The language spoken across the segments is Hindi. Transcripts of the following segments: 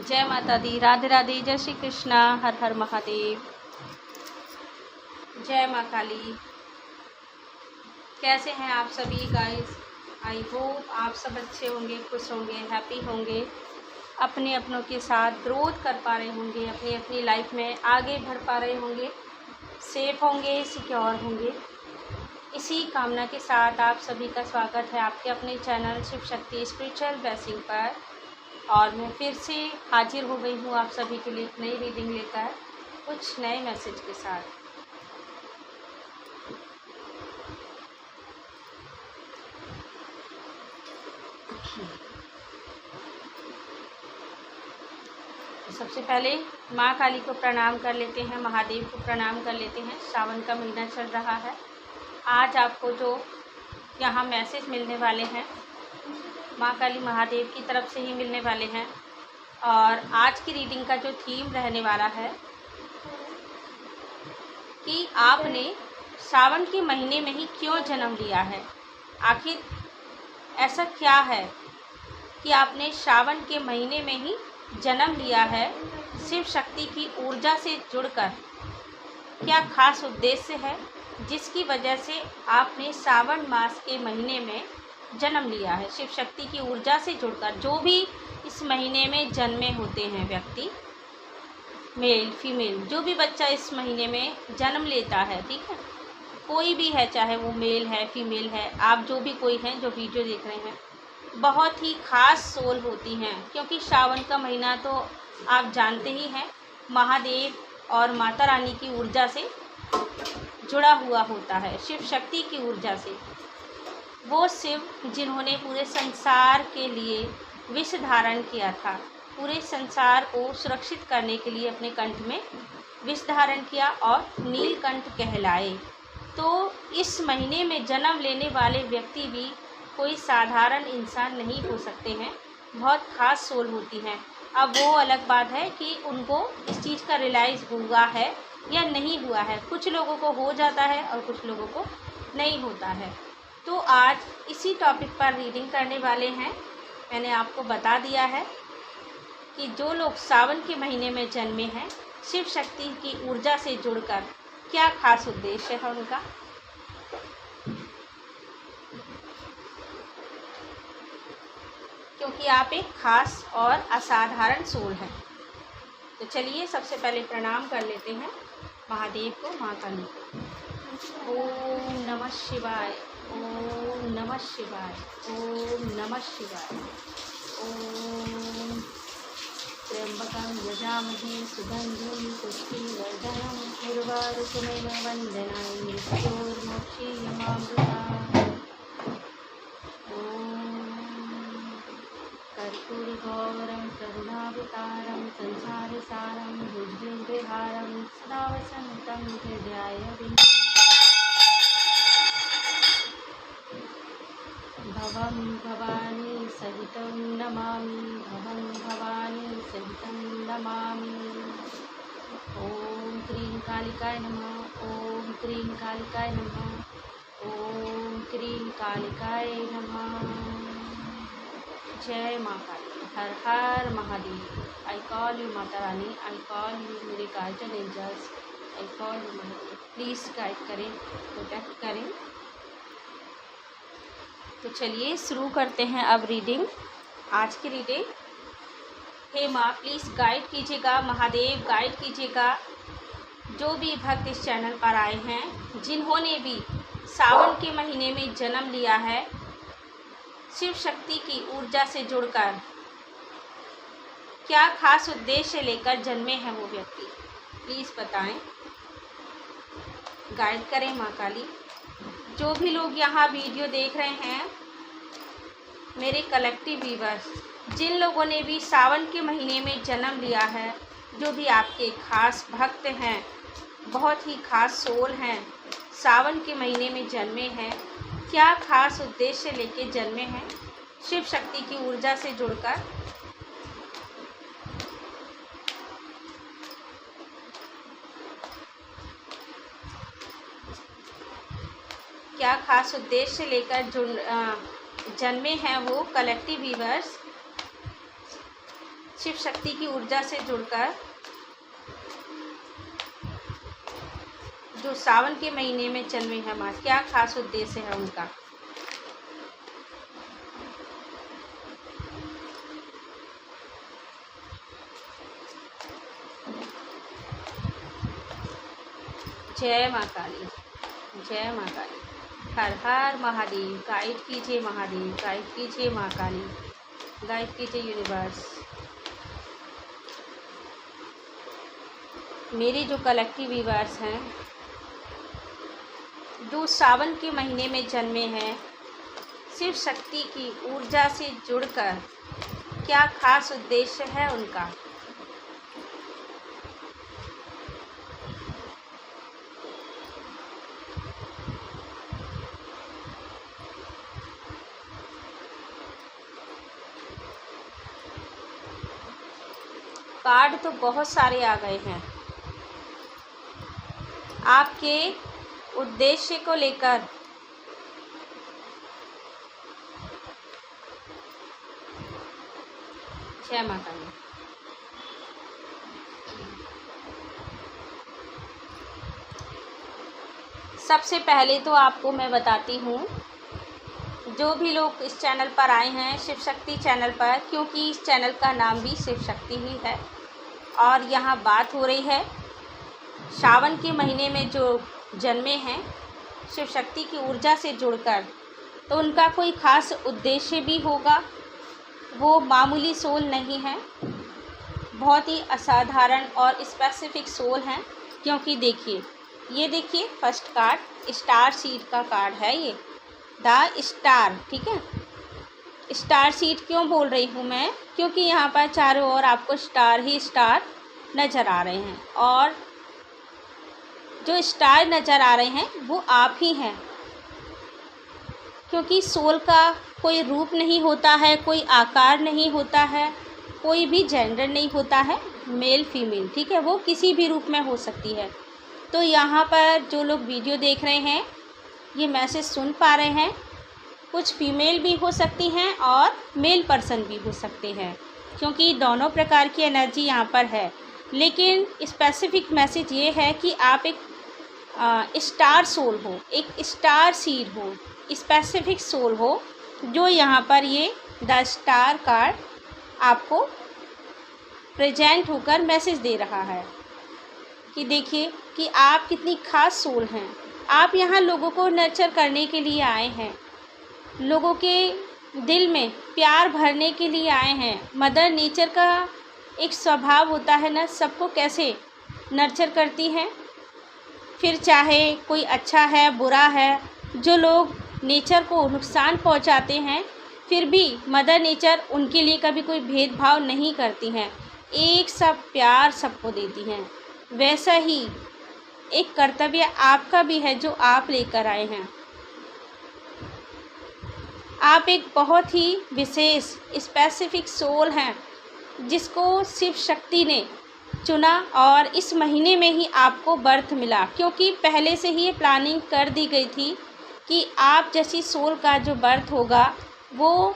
जय माता दी। राधे राधे। जय श्री कृष्णा। हर हर महादेव। जय माँ काली। कैसे हैं आप सभी गाइस? आई होप आप सब अच्छे होंगे, खुश होंगे, हैप्पी होंगे, अपने अपनों के साथ ग्रोथ कर पा रहे होंगे, अपनी अपनी लाइफ में आगे बढ़ पा रहे होंगे, सेफ होंगे, सिक्योर होंगे। इसी कामना के साथ आप सभी का स्वागत है आपके अपने channel Shiv Shakti spiritual blessing पर। और मैं फिर से हाजिर हो गई हूँ आप सभी के लिए एक नई रीडिंग लेकर, कुछ नए मैसेज के साथ। सबसे पहले माँ काली को प्रणाम कर लेते हैं, महादेव को प्रणाम कर लेते हैं। सावन का महीना चल रहा है। आज आपको जो यहाँ मैसेज मिलने वाले हैं माँ काली महादेव की तरफ से ही मिलने वाले हैं। और आज की रीडिंग का जो थीम रहने वाला है कि आपने सावन के महीने में ही क्यों जन्म लिया है। आखिर ऐसा क्या है कि आपने सावन के महीने में ही जन्म लिया है? शिव शक्ति की ऊर्जा से जुड़कर क्या खास उद्देश्य है जिसकी वजह से आपने सावन मास के महीने में जन्म लिया है? शिव शक्ति की ऊर्जा से जुड़कर जो भी इस महीने में जन्मे होते हैं व्यक्ति, मेल फीमेल, जो भी बच्चा इस महीने में जन्म लेता है, ठीक है, कोई भी है, चाहे वो मेल है फीमेल है, आप जो भी कोई हैं जो वीडियो देख रहे हैं, बहुत ही ख़ास सोल होती हैं। क्योंकि सावन का महीना तो आप जानते ही हैं महादेव और माता रानी की ऊर्जा से जुड़ा हुआ होता है, शिव शक्ति की ऊर्जा से। वो शिव जिन्होंने पूरे संसार के लिए विष धारण किया था, पूरे संसार को सुरक्षित करने के लिए अपने कंठ में विष धारण किया और नीलकंठ कहलाए। तो इस महीने में जन्म लेने वाले व्यक्ति भी कोई साधारण इंसान नहीं हो सकते हैं, बहुत ख़ास सोल होती हैं। अब वो अलग बात है कि उनको इस चीज़ का रियलाइज़ हुआ है या नहीं हुआ है। कुछ लोगों को हो जाता है और कुछ लोगों को नहीं होता है। तो आज इसी टॉपिक पर रीडिंग करने वाले हैं। मैंने आपको बता दिया है कि जो लोग सावन के महीने में जन्मे हैं, शिव शक्ति की ऊर्जा से जुड़कर क्या खास उद्देश्य है उनका। क्योंकि आप एक खास और असाधारण सोल हैं। तो चलिए सबसे पहले प्रणाम कर लेते हैं महादेव को, माँ काली को। ओम नमः शिवाय, ओम नमः शिवाय, ओम नमः शिवाय। ओम त्र्यंबकं यजामहे सुगन्धिं पुष्टिवर्धनम् उर्वारुकमेव वन्दनाय मृत्योर्मुक्षीयमामृतात्। कर्पूरगौरं करुणावतारं संसारसारं भुजगेन्द्रहारं सदा वसन्तं हृदयाय भवं भवानी सहितं नमामि, भवं भवानी सहितं नमामि। ओम क्रीं कालिकाय नमः, ओम क्रीं कालिकाय नमः, ओम क्रीं कालिकाय नमः। जय माँ काली। हर हर Mahadev. I call you Mata Rani, I call you मेरे guardian angels, I call you Mahadev. Please guide करें, प्रोटेक्ट करें। तो चलिए शुरू करते हैं अब रीडिंग, आज की रीडिंग। हे माँ प्लीज़ गाइड कीजिएगा, महादेव गाइड कीजिएगा जो भी भक्त इस चैनल पर आए हैं, जिन्होंने भी सावन के महीने में जन्म लिया है, शिव शक्ति की ऊर्जा से जुड़कर क्या खास उद्देश्य लेकर जन्मे हैं वो व्यक्ति, प्लीज़ बताएं, गाइड करें माँ काली। जो भी लोग यहाँ वीडियो देख रहे हैं, मेरे कलेक्टिव व्यूअर्स, जिन लोगों ने भी सावन के महीने में जन्म लिया है, जो भी आपके खास भक्त हैं, बहुत ही खास सोल हैं, सावन के महीने में जन्मे हैं, क्या खास उद्देश्य लेके जन्मे हैं शिव शक्ति की ऊर्जा से जुड़कर। क्या खास उद्देश्य लेकर जन्मे हैं वो कलेक्टिव व्यूअर्स, शिव शक्ति की ऊर्जा से जुड़कर जो सावन के महीने में जन्मे हैं माँ, क्या खास उद्देश्य है उनका? जय माँ काली, जय माँ काली। हर हर महादेव। गाइड कीजिए महादेव, गाइड कीजिए माँ काली, गाइड कीजिए यूनिवर्स। मेरे जो कलेक्टिव व्यूअर्स हैं जो सावन के महीने में जन्मे हैं, शिव शक्ति की ऊर्जा से जुड़कर क्या खास उद्देश्य है उनका? कार्ड तो बहुत सारे आ गए हैं आपके उद्देश्य को लेकर। जय माता दी। सबसे पहले तो आपको मैं बताती हूँ, जो भी लोग इस चैनल पर आए हैं शिव शक्ति चैनल पर, क्योंकि इस चैनल का नाम भी शिव शक्ति ही है और यहाँ बात हो रही है सावन के महीने में जो जन्मे हैं शिव शक्ति की ऊर्जा से जुड़कर, तो उनका कोई खास उद्देश्य भी होगा। वो मामूली सोल नहीं है, बहुत ही असाधारण और स्पेसिफिक सोल हैं। क्योंकि देखिए, ये देखिए फर्स्ट कार्ड स्टार सीड का कार्ड है, ये द स्टार, ठीक है। स्टार सीड क्यों बोल रही हूँ मैं? क्योंकि यहाँ पर चारों ओर आपको स्टार ही स्टार नज़र आ रहे हैं और जो स्टार नज़र आ रहे हैं वो आप ही हैं। क्योंकि सोल का कोई रूप नहीं होता है, कोई आकार नहीं होता है, कोई भी जेंडर नहीं होता है, मेल फीमेल, ठीक है, वो किसी भी रूप में हो सकती है। तो यहाँ पर जो लोग वीडियो देख रहे हैं, ये मैसेज सुन पा रहे हैं, कुछ फीमेल भी हो सकती हैं और मेल पर्सन भी हो सकते हैं, क्योंकि दोनों प्रकार की एनर्जी यहाँ पर है। लेकिन स्पेसिफिक मैसेज ये है कि आप एक स्टार सोल हो, एक स्टार सीड हो, स्पेसिफिक सोल हो, जो यहाँ पर ये द स्टार कार्ड आपको प्रेजेंट होकर मैसेज दे रहा है कि देखिए कि आप कितनी खास सोल हैं। आप यहाँ लोगों को नर्चर करने के लिए आए हैं, लोगों के दिल में प्यार भरने के लिए आए हैं। मदर नेचर का एक स्वभाव होता है ना, सबको कैसे नर्चर करती हैं। फिर चाहे कोई अच्छा है बुरा है, जो लोग नेचर को नुकसान पहुंचाते हैं, फिर भी मदर नेचर उनके लिए कभी कोई भेदभाव नहीं करती हैं, एक सब प्यार सबको देती हैं। वैसा ही एक कर्तव्य आपका भी है जो आप लेकर आए हैं। आप एक बहुत ही विशेष स्पेसिफिक सोल हैं जिसको शिव शक्ति ने चुना और इस महीने में ही आपको बर्थ मिला, क्योंकि पहले से ही ये प्लानिंग कर दी गई थी कि आप जैसी सोल का जो बर्थ होगा वो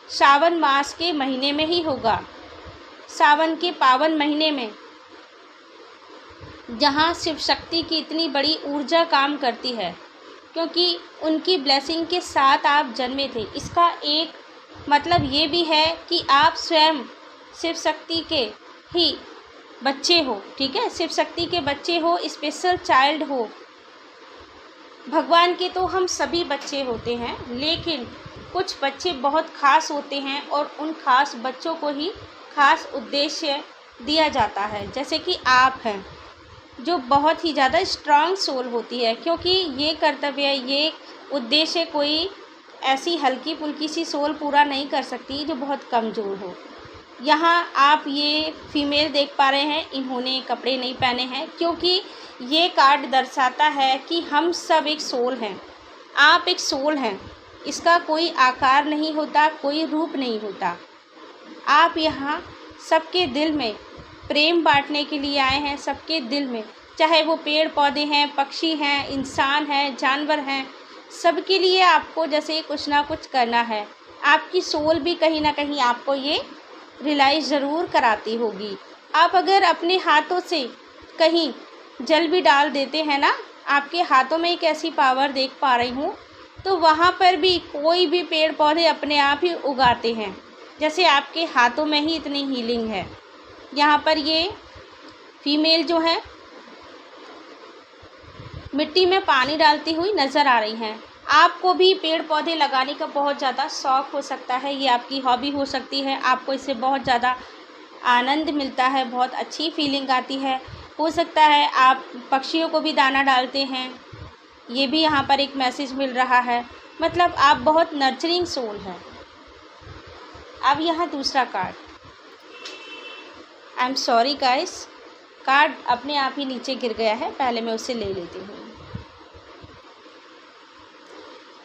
सावन मास के महीने में ही होगा, सावन के पावन महीने में, जहाँ शिव शक्ति की इतनी बड़ी ऊर्जा काम करती है, क्योंकि उनकी ब्लेसिंग के साथ आप जन्मे थे। इसका एक मतलब ये भी है कि आप स्वयं शिव शक्ति के ही बच्चे हो, ठीक है, शिव शक्ति के बच्चे हो, स्पेशल चाइल्ड हो। भगवान के तो हम सभी बच्चे होते हैं, लेकिन कुछ बच्चे बहुत खास होते हैं और उन खास बच्चों को ही खास उद्देश्य दिया जाता है। जैसे कि आप हैं, जो बहुत ही ज़्यादा स्ट्रांग सोल होती है, क्योंकि ये कर्तव्य, ये उद्देश्य कोई ऐसी हल्की फुल्की सी सोल पूरा नहीं कर सकती जो बहुत कमज़ोर हो। यहाँ आप ये फीमेल देख पा रहे हैं, इन्होंने कपड़े नहीं पहने हैं, क्योंकि ये कार्ड दर्शाता है कि हम सब एक सोल हैं। आप एक सोल हैं, इसका कोई आकार नहीं होता, कोई रूप नहीं होता। आप यहाँ सबके दिल में प्रेम बांटने के लिए आए हैं, सबके दिल में, चाहे वो पेड़ पौधे हैं, पक्षी हैं, इंसान हैं, जानवर हैं, सबके लिए आपको जैसे कुछ ना कुछ करना है। आपकी सोल भी कहीं ना कहीं आपको ये रियलाइज़ ज़रूर कराती होगी। आप अगर अपने हाथों से कहीं जल भी डाल देते हैं ना, आपके हाथों में एक ऐसी पावर देख पा रही हूँ, तो वहाँ पर भी कोई भी पेड़ पौधे अपने आप ही उगाते हैं, जैसे आपके हाथों में ही इतनी हीलिंग है। यहाँ पर ये फीमेल जो है मिट्टी में पानी डालती हुई नज़र आ रही हैं। आपको भी पेड़ पौधे लगाने का बहुत ज़्यादा शौक़ हो सकता है, ये आपकी हॉबी हो सकती है, आपको इससे बहुत ज़्यादा आनंद मिलता है, बहुत अच्छी फीलिंग आती है। हो सकता है आप पक्षियों को भी दाना डालते हैं, ये भी यहाँ पर एक मैसेज मिल रहा है। मतलब आप बहुत नर्चरिंग सोल हैं। अब यहाँ दूसरा card, I am sorry guys, card अपने आप ही नीचे गिर गया है, पहले मैं उसे ले लेती हूँ।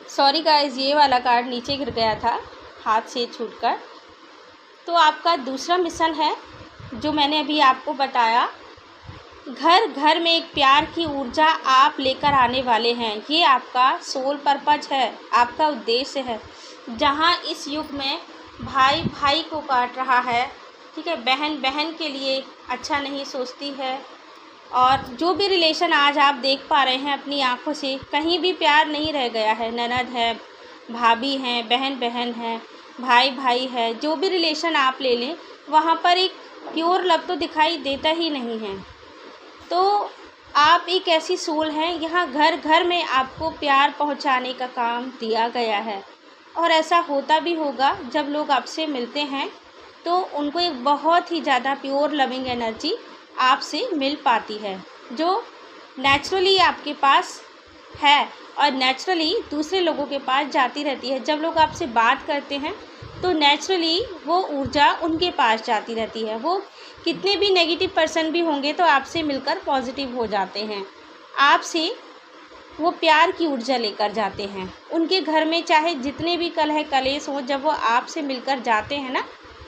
सॉरी गाइस, ये वाला कार्ड नीचे गिर गया था हाथ से छूटकर। तो आपका दूसरा मिशन है जो मैंने अभी आपको बताया, घर घर में एक प्यार की ऊर्जा आप लेकर आने वाले हैं। ये आपका सोल पर्पज है, आपका उद्देश्य है। जहाँ इस युग में भाई भाई को काट रहा है, ठीक है, बहन बहन के लिए अच्छा नहीं सोचती है, और जो भी रिलेशन आज आप देख पा रहे हैं अपनी आँखों से, कहीं भी प्यार नहीं रह गया है। ननद है, भाभी हैं, बहन बहन है, भाई भाई है, जो भी रिलेशन आप ले लें, वहाँ पर एक प्योर लव तो दिखाई देता ही नहीं है। तो आप एक ऐसी सोल हैं, यहाँ घर घर में आपको प्यार पहुँचाने का काम दिया गया है, और ऐसा होता भी होगा। जब लोग आपसे मिलते हैं तो उनको एक बहुत ही ज़्यादा प्योर लविंग एनर्जी आपसे मिल पाती है, जो नेचुरली आपके पास है और नेचुरली दूसरे लोगों के पास जाती रहती है। जब लोग आपसे बात करते हैं तो नेचुरली वो ऊर्जा उनके पास जाती रहती है। वो कितने भी नेगेटिव पर्सन भी होंगे तो आपसे मिलकर पॉजिटिव हो जाते हैं, आपसे वो प्यार की ऊर्जा लेकर जाते हैं। उनके घर में चाहे जितने भी कलह कलेश हों, जब वो आपसे मिलकर जाते हैं ना,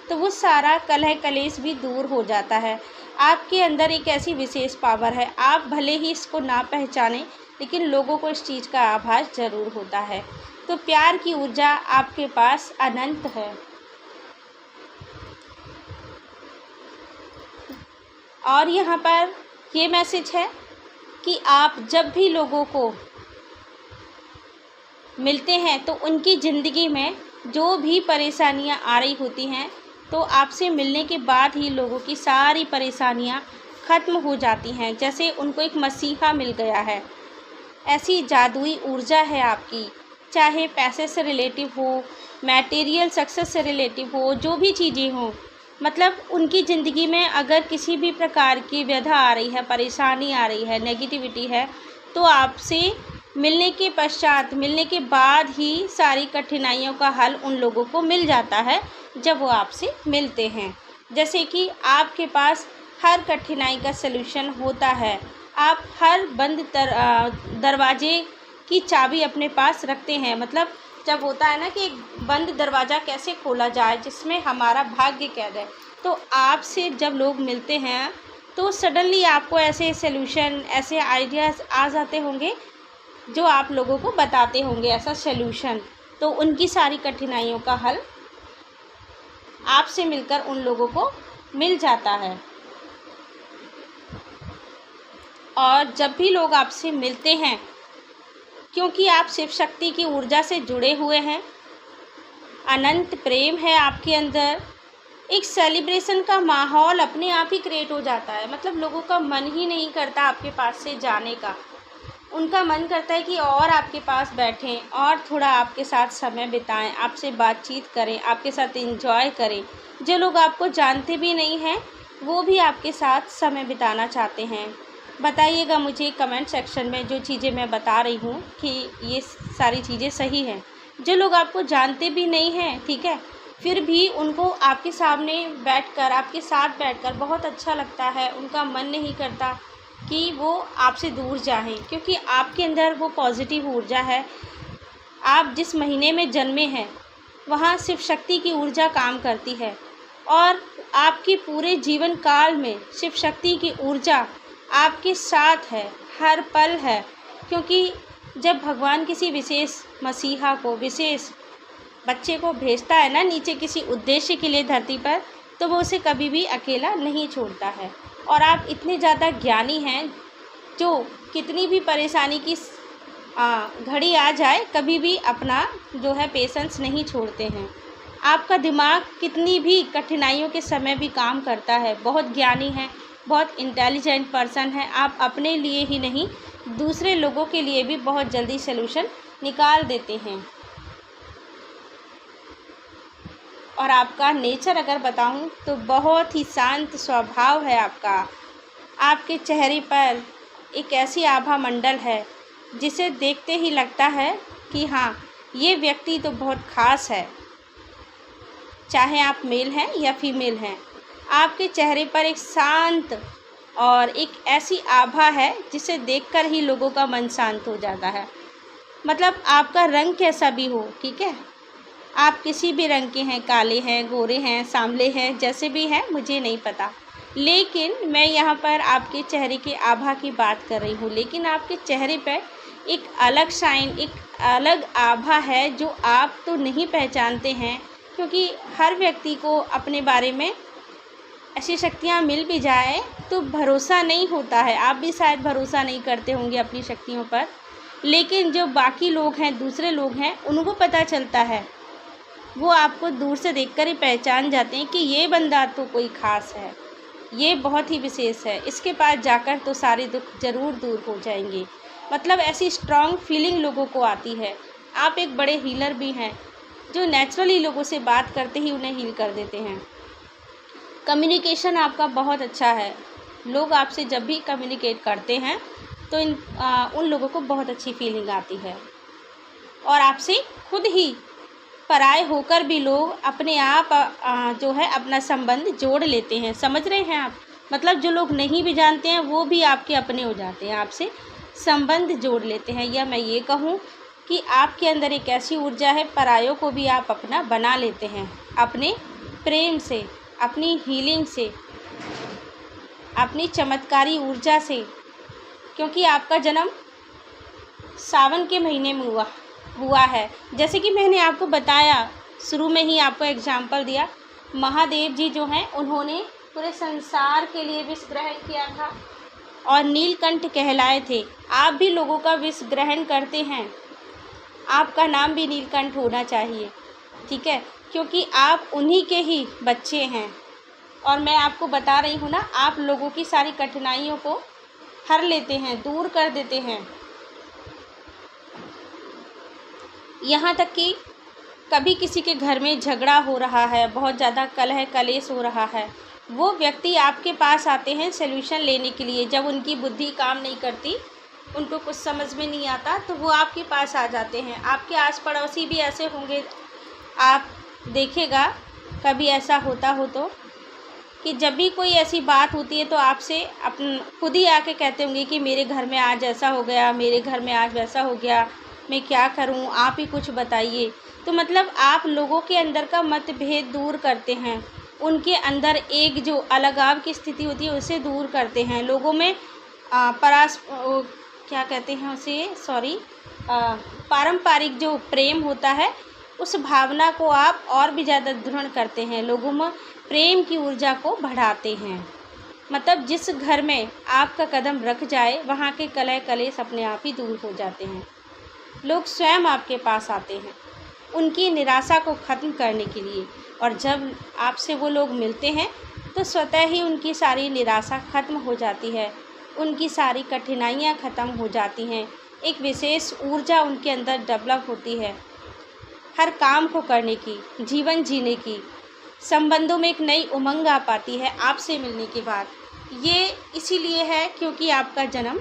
तो वो सारा कलह कलेश भी दूर हो जाता है। आपके अंदर एक ऐसी विशेष पावर है, आप भले ही इसको ना पहचानें, लेकिन लोगों को इस चीज़ का आभास ज़रूर होता है। तो प्यार की ऊर्जा आपके पास अनंत है। और यहाँ पर ये मैसेज है कि आप जब भी लोगों को मिलते हैं तो उनकी ज़िंदगी में जो भी परेशानियाँ आ रही होती हैं, तो आपसे मिलने के बाद ही लोगों की सारी परेशानियाँ ख़त्म हो जाती हैं, जैसे उनको एक मसीहा मिल गया है। ऐसी जादुई ऊर्जा है आपकी, चाहे पैसे से रिलेटिव हो, मटेरियल सक्सेस से रिलेटिव हो, जो भी चीज़ें हों, मतलब उनकी ज़िंदगी में अगर किसी भी प्रकार की व्यथा आ रही है, परेशानी आ रही है, नेगेटिविटी है, तो आपसे मिलने के पश्चात, मिलने के बाद ही सारी कठिनाइयों का हल उन लोगों को मिल जाता है जब वो आपसे मिलते हैं। जैसे कि आपके पास हर कठिनाई का सलूशन होता है, आप हर बंद दरवाजे की चाबी अपने पास रखते हैं। मतलब जब होता है ना कि एक बंद दरवाज़ा कैसे खोला जाए जिसमें हमारा भाग्य कैद है, तो आपसे जब लोग मिलते हैं तो सडनली आपको ऐसे सलूशन, ऐसे आइडियाज़ आ जाते होंगे जो आप लोगों को बताते होंगे ऐसा सलूशन। तो उनकी सारी कठिनाइयों का हल आपसे मिलकर उन लोगों को मिल जाता है। और जब भी लोग आपसे मिलते हैं, क्योंकि आप शिव शक्ति की ऊर्जा से जुड़े हुए हैं, अनंत प्रेम है आपके अंदर, एक सेलिब्रेशन का माहौल अपने आप ही क्रिएट हो जाता है। मतलब लोगों का मन ही नहीं करता आपके पास से जाने का, उनका मन करता है कि और आपके पास बैठें और थोड़ा आपके साथ समय बिताएं, आपसे बातचीत करें, आपके साथ एंजॉय करें। जो लोग आपको जानते भी नहीं हैं वो भी आपके साथ समय बिताना चाहते हैं। बताइएगा मुझे कमेंट सेक्शन में जो चीज़ें मैं बता रही हूँ कि ये सारी चीज़ें सही हैं। जो लोग आपको जानते भी नहीं हैं, ठीक है, फिर भी उनको आपके सामने बैठकर, आपके साथ बैठकर बहुत अच्छा लगता है। उनका मन नहीं करता कि वो आपसे दूर जाएं, क्योंकि आपके अंदर वो पॉजिटिव ऊर्जा है। आप जिस महीने में जन्मे हैं वहाँ शिव शक्ति की ऊर्जा काम करती है, और आपके पूरे जीवन काल में शिव शक्ति की ऊर्जा आपके साथ है, हर पल है। क्योंकि जब भगवान किसी विशेष मसीहा को, विशेष बच्चे को भेजता है ना नीचे किसी उद्देश्य के लिए धरती पर, तो वो उसे कभी भी अकेला नहीं छोड़ता है। और आप इतने ज़्यादा ज्ञानी हैं जो कितनी भी परेशानी की घड़ी आ जाए कभी भी अपना जो है पेशेंस नहीं छोड़ते हैं। आपका दिमाग कितनी भी कठिनाइयों के समय भी काम करता है। बहुत ज्ञानी है, बहुत इंटेलिजेंट पर्सन है। आप अपने लिए ही नहीं दूसरे लोगों के लिए भी बहुत जल्दी सलूशन निकाल देते हैं। और आपका नेचर अगर बताऊं तो बहुत ही शांत स्वभाव है आपका। आपके चेहरे पर एक ऐसी आभा मंडल है जिसे देखते ही लगता है कि हाँ, ये व्यक्ति तो बहुत ख़ास है। चाहे आप मेल हैं या फीमेल हैं, आपके चेहरे पर एक शांत और एक ऐसी आभा है जिसे देखकर ही लोगों का मन शांत हो जाता है। मतलब आपका रंग कैसा भी हो, ठीक है, आप किसी भी रंग के हैं, काले हैं, गोरे हैं, सांवले हैं, जैसे भी हैं मुझे नहीं पता, लेकिन मैं यहाँ पर आपके चेहरे की आभा की बात कर रही हूँ। लेकिन आपके चेहरे पर एक अलग शाइन, एक अलग आभा है जो आप तो नहीं पहचानते हैं, क्योंकि हर व्यक्ति को अपने बारे में ऐसी शक्तियाँ मिल भी जाए तो भरोसा नहीं होता है। आप भी शायद भरोसा नहीं करते होंगे अपनी शक्तियों पर, लेकिन जो बाकी लोग हैं, दूसरे लोग हैं, उनको पता चलता है। वो आपको दूर से देखकर ही पहचान जाते हैं कि ये बंदा तो कोई ख़ास है, ये बहुत ही विशेष है, इसके पास जाकर तो सारे दुख ज़रूर दूर हो जाएंगे। मतलब ऐसी स्ट्रॉन्ग फीलिंग लोगों को आती है। आप एक बड़े हीलर भी हैं जो नेचुरली लोगों से बात करते ही उन्हें हील कर देते हैं। कम्युनिकेशन आपका बहुत अच्छा है। लोग आपसे जब भी कम्युनिकेट करते हैं तो उन लोगों को बहुत अच्छी फीलिंग आती है। और आपसे खुद ही पराए होकर भी लोग अपने आप जो है अपना संबंध जोड़ लेते हैं। समझ रहे हैं आप? मतलब जो लोग नहीं भी जानते हैं वो भी आपके अपने हो जाते हैं, आपसे संबंध जोड़ लेते हैं। या मैं ये कहूँ कि आपके अंदर एक ऐसी ऊर्जा है, परायों को भी आप अपना बना लेते हैं अपने प्रेम से, अपनी हीलिंग से, अपनी चमत्कारी ऊर्जा से। क्योंकि आपका जन्म सावन के महीने में हुआ है। जैसे कि मैंने आपको बताया, शुरू में ही आपको एग्जाम्पल दिया, महादेव जी जो हैं उन्होंने पूरे संसार के लिए विष ग्रहण किया था और नीलकंठ कहलाए थे। आप भी लोगों का विष ग्रहण करते हैं, आपका नाम भी नीलकंठ होना चाहिए, ठीक है, क्योंकि आप उन्हीं के ही बच्चे हैं। और मैं आपको बता रही हूँ ना, आप लोगों की सारी कठिनाइयों को हर लेते हैं, दूर कर देते हैं। यहाँ तक कि कभी किसी के घर में झगड़ा हो रहा है, बहुत ज़्यादा कलह कलेश हो रहा है, वो व्यक्ति आपके पास आते हैं सल्यूशन लेने के लिए। जब उनकी बुद्धि काम नहीं करती, उनको कुछ समझ में नहीं आता, तो वो आपके पास आ जाते हैं। आपके आस पड़ोसी भी ऐसे होंगे, आप देखिएगा कभी ऐसा होता हो तो, कि जब भी कोई ऐसी बात होती है तो आपसे खुद ही आके कहते होंगे कि मेरे घर में आज ऐसा हो गया, मेरे घर में आज वैसा हो गया, मैं क्या करूं, आप ही कुछ बताइए। तो मतलब आप लोगों के अंदर का मतभेद दूर करते हैं, उनके अंदर एक जो अलगाव की स्थिति होती है उसे दूर करते हैं। लोगों में क्या कहते हैं उसे, पारंपरिक जो प्रेम होता है उस भावना को आप और भी ज़्यादा दृढ़ करते हैं, लोगों में प्रेम की ऊर्जा को बढ़ाते हैं। मतलब जिस घर में आपका कदम रख जाए वहाँ के कलह कलेश अपने आप ही दूर हो जाते हैं। लोग स्वयं आपके पास आते हैं उनकी निराशा को ख़त्म करने के लिए, और जब आपसे वो लोग मिलते हैं तो स्वतः ही उनकी सारी निराशा ख़त्म हो जाती है, उनकी सारी कठिनाइयाँ ख़त्म हो जाती हैं। एक विशेष ऊर्जा उनके अंदर डेवलप होती है हर काम को करने की, जीवन जीने की। संबंधों में एक नई उमंग आ पाती है आपसे मिलने के बाद। ये इसीलिए है क्योंकि आपका जन्म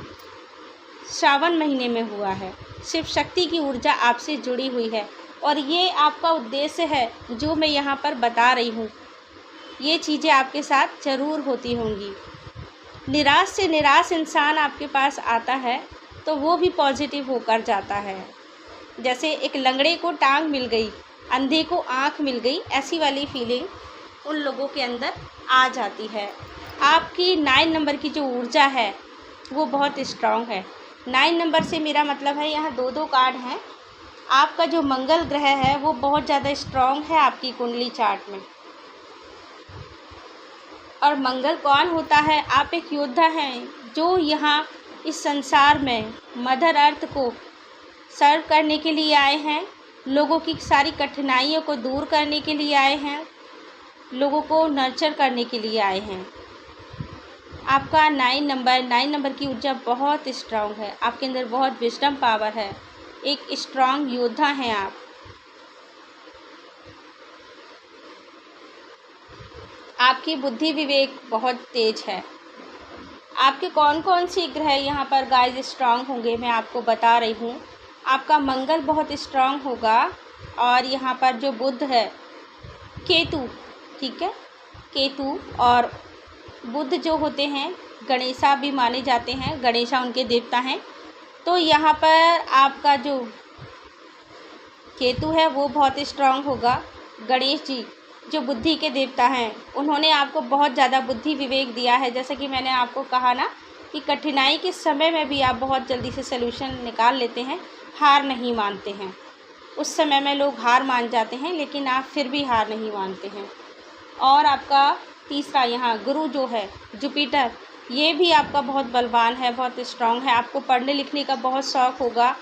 श्रावण महीने में हुआ है, शिव शक्ति की ऊर्जा आपसे जुड़ी हुई है, और ये आपका उद्देश्य है जो मैं यहाँ पर बता रही हूँ। ये चीज़ें आपके साथ ज़रूर होती होंगी। निराश से निराश इंसान आपके पास आता है तो वो भी पॉजिटिव होकर जाता है। जैसे एक लंगड़े को टांग मिल गई, अंधे को आँख मिल गई, ऐसी वाली फीलिंग उन लोगों के अंदर आ जाती है। आपकी 9 नंबर की जो ऊर्जा है वो बहुत स्ट्रॉन्ग है। 9 नंबर से मेरा मतलब है, यहाँ 2-2 कार्ड हैं। आपका जो मंगल ग्रह है वो बहुत ज़्यादा स्ट्रॉन्ग है आपकी कुंडली चार्ट में। और मंगल कौन होता है? आप एक योद्धा हैं जो यहाँ इस संसार में मदर अर्थ को सर्व करने के लिए आए हैं, लोगों की सारी कठिनाइयों को दूर करने के लिए आए हैं, लोगों को नर्चर करने के लिए आए हैं। आपका 9 नंबर की ऊर्जा बहुत स्ट्रांग है, आपके अंदर बहुत विजडम पावर है, एक स्ट्रांग योद्धा हैं आप। आपकी बुद्धि विवेक बहुत तेज है। आपके कौन कौन से ग्रह यहाँ पर गाइस स्ट्रांग होंगे मैं आपको बता रही हूँ। आपका मंगल बहुत स्ट्रांग होगा और यहाँ पर जो बुध है, केतु, ठीक है, केतु और बुध जो होते हैं गणेशा भी माने जाते हैं, गणेशा उनके देवता हैं। तो यहाँ पर आपका जो केतु है वो बहुत स्ट्रांग होगा। गणेश जी जो बुद्धि के देवता हैं, उन्होंने आपको बहुत ज़्यादा बुद्धि विवेक दिया है। जैसे कि मैंने आपको कहा ना कि कठिनाई के समय में भी आप बहुत जल्दी से सलूशन निकाल लेते हैं, हार नहीं मानते हैं। उस समय में लोग हार मान जाते हैं लेकिन आप फिर भी हार नहीं मानते हैं। और आपका तीसरा यहाँ गुरु जो है जुपिटर, ये भी आपका बहुत बलवान है, बहुत स्ट्रांग है। आपको पढ़ने लिखने का बहुत शौक़ होगा,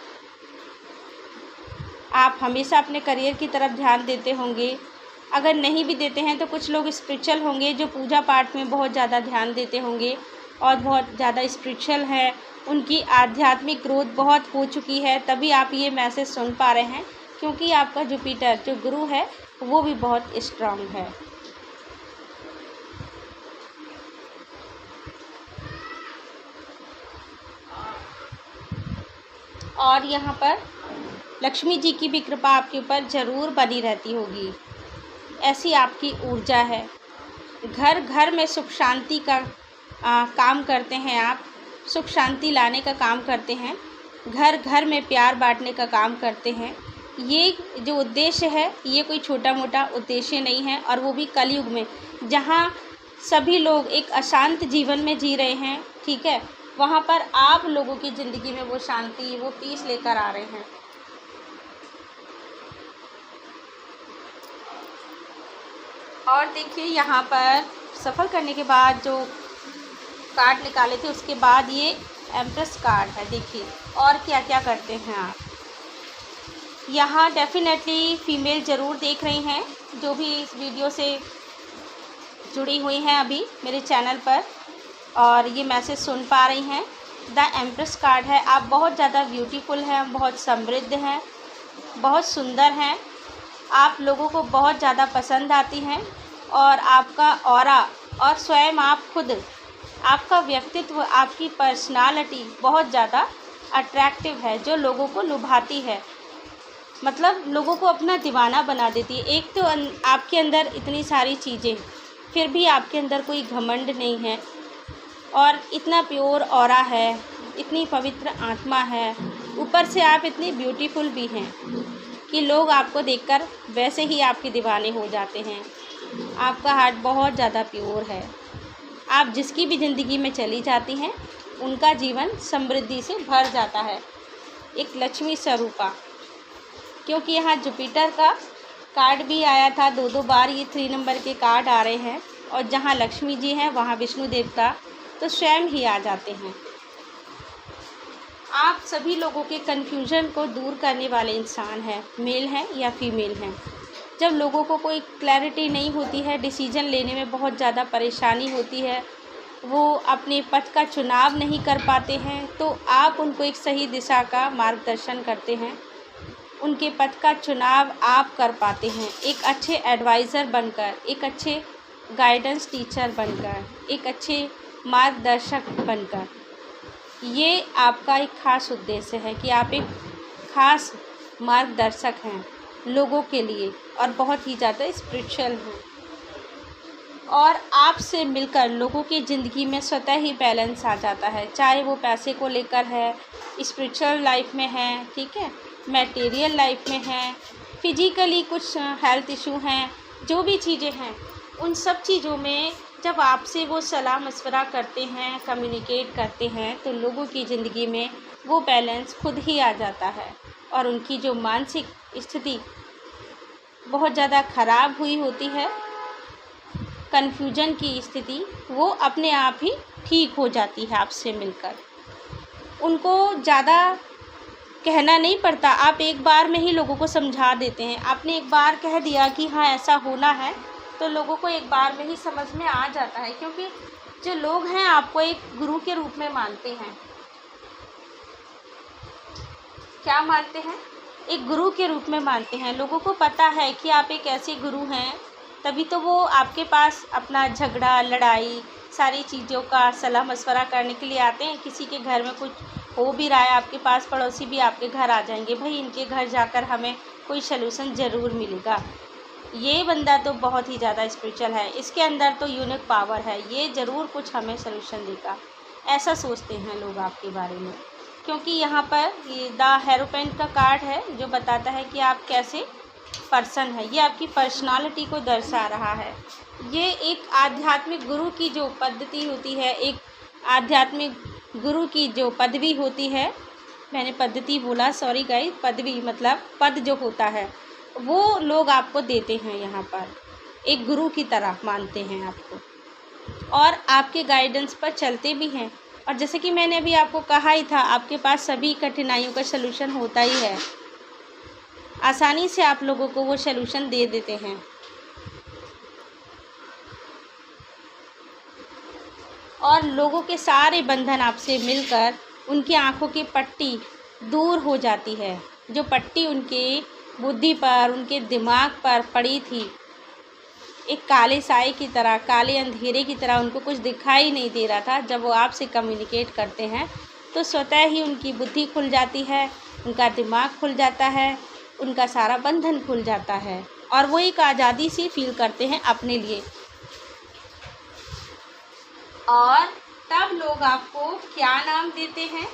आप हमेशा अपने करियर की तरफ ध्यान देते होंगे। अगर नहीं भी देते हैं तो कुछ लोग स्पिरिचुअल होंगे जो पूजा पाठ में बहुत ज़्यादा ध्यान देते होंगे और बहुत ज़्यादा स्पिरिचुअल है, उनकी आध्यात्मिक ग्रोथ बहुत हो चुकी है, तभी आप ये मैसेज सुन पा रहे हैं, क्योंकि आपका जुपिटर जो गुरु है वो भी बहुत स्ट्रांग है। और यहाँ पर लक्ष्मी जी की भी कृपा आपके ऊपर ज़रूर बनी रहती होगी, ऐसी आपकी ऊर्जा है। घर घर में सुख शांति का काम करते हैं आप, सुख शांति लाने का काम करते हैं, घर घर में प्यार बांटने का काम करते हैं। ये जो उद्देश्य है ये कोई छोटा मोटा उद्देश्य नहीं है, और वो भी कलयुग में जहाँ सभी लोग एक अशांत जीवन में जी रहे हैं, ठीक है, वहाँ पर आप लोगों की ज़िंदगी में वो शांति, वो पीस लेकर आ रहे हैं। और देखिए यहाँ पर सफ़र करने के बाद जो कार्ड निकाले थे उसके बाद ये एम्प्रेस कार्ड है। देखिए और क्या क्या करते हैं आप। यहाँ डेफिनेटली फ़ीमेल ज़रूर देख रही हैं जो भी इस वीडियो से जुड़ी हुई हैं अभी मेरे चैनल पर, और ये मैसेज सुन पा रही हैं। द एम्प्रेस कार्ड है, आप बहुत ज़्यादा ब्यूटीफुल हैं, बहुत समृद्ध हैं, बहुत सुंदर हैं, आप लोगों को बहुत ज़्यादा पसंद आती हैं, और आपका ऑरा और स्वयं आप खुद, आपका व्यक्तित्व, आपकी पर्सनालिटी बहुत ज़्यादा अट्रैक्टिव है, जो लोगों को लुभाती है, मतलब लोगों को अपना दीवाना बना देती है। एक तो आपके अंदर इतनी सारी चीज़ें, फिर भी आपके अंदर कोई घमंड नहीं है, और इतना प्योर ऑरा है, इतनी पवित्र आत्मा है, ऊपर से आप इतनी ब्यूटीफुल भी हैं कि लोग आपको देखकर वैसे ही आपके दीवाने हो जाते हैं। आपका हार्ट बहुत ज़्यादा प्योर है, आप जिसकी भी ज़िंदगी में चली जाती हैं उनका जीवन समृद्धि से भर जाता है, एक लक्ष्मी स्वरूपा। क्योंकि यहाँ जुपिटर का कार्ड भी आया था, दो बार ये 3 नंबर के कार्ड आ रहे हैं, और जहाँ लक्ष्मी जी हैं वहाँ विष्णु देवता तो स्वयं ही आ जाते हैं। आप सभी लोगों के कन्फ्यूज़न को दूर करने वाले इंसान हैं, मेल हैं या फीमेल हैं। जब लोगों को कोई क्लैरिटी नहीं होती है, डिसीजन लेने में बहुत ज़्यादा परेशानी होती है, वो अपने पथ का चुनाव नहीं कर पाते हैं, तो आप उनको एक सही दिशा का मार्गदर्शन करते हैं, उनके पथ का चुनाव आप कर पाते हैं, एक अच्छे एडवाइज़र बनकर, एक अच्छे गाइडेंस टीचर बनकर, एक अच्छे मार्गदर्शक बनकर। ये आपका एक ख़ास उद्देश्य है कि आप एक ख़ास मार्गदर्शक हैं लोगों के लिए, और बहुत ही ज़्यादा स्पिरिचुअल हैं, और आपसे मिलकर लोगों की ज़िंदगी में स्वतः ही बैलेंस आ जाता है, चाहे वो पैसे को लेकर है, स्पिरिचुअल लाइफ में है, ठीक है, मटेरियल लाइफ में है, फिजिकली कुछ हेल्थ इशू हैं, जो भी चीज़ें हैं, उन सब चीज़ों में जब आपसे वो सलाह मशवरा करते हैं, कम्युनिकेट करते हैं, तो लोगों की ज़िंदगी में वो बैलेंस खुद ही आ जाता है, और उनकी जो मानसिक स्थिति बहुत ज़्यादा ख़राब हुई होती है, कन्फ्यूजन की स्थिति वो अपने आप ही ठीक हो जाती है आपसे मिलकर। उनको ज़्यादा कहना नहीं पड़ता, आप एक बार में ही लोगों को समझा देते हैं। आपने एक बार कह दिया कि हाँ ऐसा होना है, तो लोगों को एक बार में ही समझ में आ जाता है, क्योंकि जो लोग हैं आपको एक गुरु के रूप में मानते हैं। क्या मानते हैं? एक गुरु के रूप में मानते हैं। लोगों को पता है कि आप एक ऐसे गुरु हैं, तभी तो वो आपके पास अपना झगड़ा, लड़ाई, सारी चीज़ों का सलाह मशवरा करने के लिए आते हैं। किसी के घर में कुछ हो भी रहा है, आपके पास पड़ोसी भी आपके घर आ जाएंगे, भाई इनके घर जाकर हमें कोई सलूशन ज़रूर मिलेगा। ये बंदा तो बहुत ही ज़्यादा स्पिरिचुअल है, इसके अंदर तो यूनिक पावर है, ये ज़रूर कुछ हमें सलूशन देगा। ऐसा सोचते हैं लोग आपके बारे में, क्योंकि यहाँ पर ये द हेरोपेंट का कार्ड है जो बताता है कि आप कैसे पर्सन है। ये आपकी पर्सनालिटी को दर्शा रहा है। ये एक आध्यात्मिक गुरु की जो पद्धति होती है, एक आध्यात्मिक गुरु की जो पदवी होती है, मैंने पद्धति बोला, सॉरी गाइस, पदवी मतलब पद जो होता है वो लोग आपको देते हैं। यहाँ पर एक गुरु की तरह मानते हैं आपको और आपके गाइडेंस पर चलते भी हैं। और जैसे कि मैंने अभी आपको कहा ही था, आपके पास सभी कठिनाइयों का सलूशन होता ही है, आसानी से आप लोगों को वो सलूशन दे देते हैं। और लोगों के सारे बंधन आपसे मिलकर उनकी आंखों की पट्टी दूर हो जाती है। जो पट्टी उनके बुद्धि पर, उनके दिमाग पर पड़ी थी, एक काले साए की तरह, काले अंधेरे की तरह उनको कुछ दिखाई नहीं दे रहा था, जब वो आपसे कम्युनिकेट करते हैं तो स्वतः ही उनकी बुद्धि खुल जाती है, उनका दिमाग खुल जाता है, उनका सारा बंधन खुल जाता है और वो एक आज़ादी सी फील करते हैं अपने लिए। और तब लोग आपको क्या नाम देते हैं?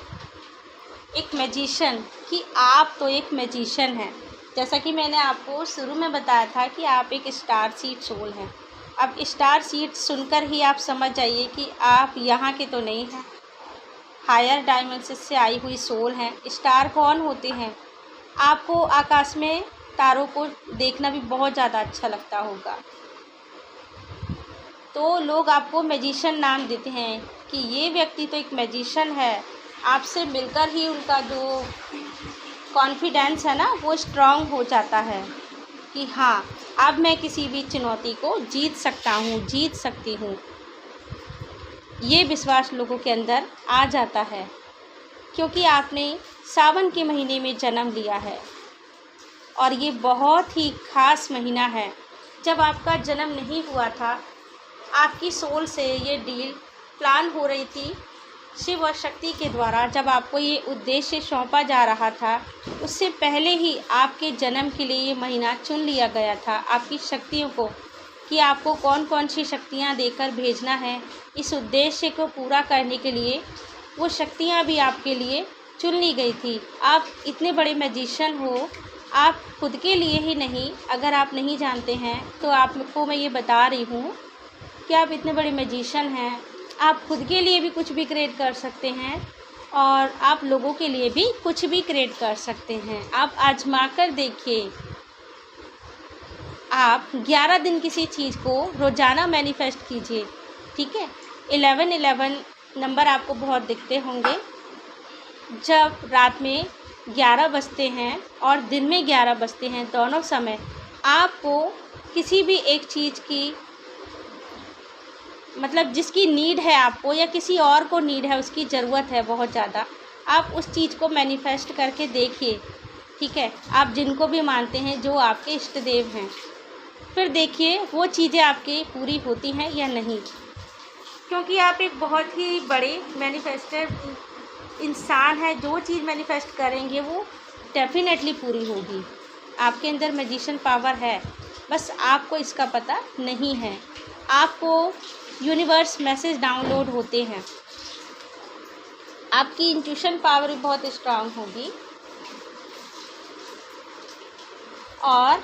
एक मैजिशियन, कि आप तो एक मैजिशियन हैं। जैसा कि मैंने आपको शुरू में बताया था कि आप एक स्टार सीड सोल हैं। अब स्टार सीड सुनकर ही आप समझ जाइए कि आप यहाँ के तो नहीं हैं, हायर डायमेंशन से आई हुई सोल हैं। स्टार कौन होते हैं? आपको आकाश में तारों को देखना भी बहुत ज़्यादा अच्छा लगता होगा, तो लोग आपको मैजिशियन नाम देते हैं कि ये व्यक्ति तो एक मैजिशियन है। आपसे मिलकर ही उनका जो कॉन्फिडेंस है ना, वो स्ट्रांग हो जाता है कि हाँ अब मैं किसी भी चुनौती को जीत सकता हूँ, जीत सकती हूँ। ये विश्वास लोगों के अंदर आ जाता है, क्योंकि आपने सावन के महीने में जन्म लिया है और ये बहुत ही ख़ास महीना है। जब आपका जन्म नहीं हुआ था, आपकी सोल से ये डील प्लान हो रही थी शिव और शक्ति के द्वारा। जब आपको ये उद्देश्य सौंपा जा रहा था, उससे पहले ही आपके जन्म के लिए ये महीना चुन लिया गया था, आपकी शक्तियों को, कि आपको कौन कौन सी शक्तियाँ देकर भेजना है। इस उद्देश्य को पूरा करने के लिए वो शक्तियाँ भी आपके लिए चुन ली गई थी। आप इतने बड़े मैजिशियन हो, आप खुद के लिए ही नहीं, अगर आप नहीं जानते हैं तो आपको मैं ये बता रही हूँ कि आप इतने बड़े मैजिशियन हैं। आप खुद के लिए भी कुछ भी क्रिएट कर सकते हैं और आप लोगों के लिए भी कुछ भी क्रिएट कर सकते हैं। आप आजमा कर देखिए। आप 11 दिन किसी चीज़ को रोज़ाना मैनिफेस्ट कीजिए, ठीक है। 1111 नंबर आपको बहुत दिखते होंगे। जब रात में 11 बजते हैं और दिन में 11 बजते हैं, दोनों समय आपको किसी भी एक चीज़ की, मतलब जिसकी नीड है आपको या किसी और को नीड है, उसकी ज़रूरत है बहुत ज़्यादा, आप उस चीज़ को मैनिफेस्ट करके देखिए, ठीक है। आप जिनको भी मानते हैं, जो आपके इष्ट देव हैं, फिर देखिए वो चीज़ें आपकी पूरी होती हैं या नहीं, क्योंकि आप एक बहुत ही बड़े मैनिफेस्टर इंसान है। जो चीज़ मैनिफेस्ट करेंगे वो डेफिनेटली पूरी होगी। आपके अंदर मैजिशियन पावर है, बस आपको इसका पता नहीं है। आपको यूनिवर्स मैसेज डाउनलोड होते हैं, आपकी इंट्यूशन पावर भी बहुत स्ट्रांग होगी और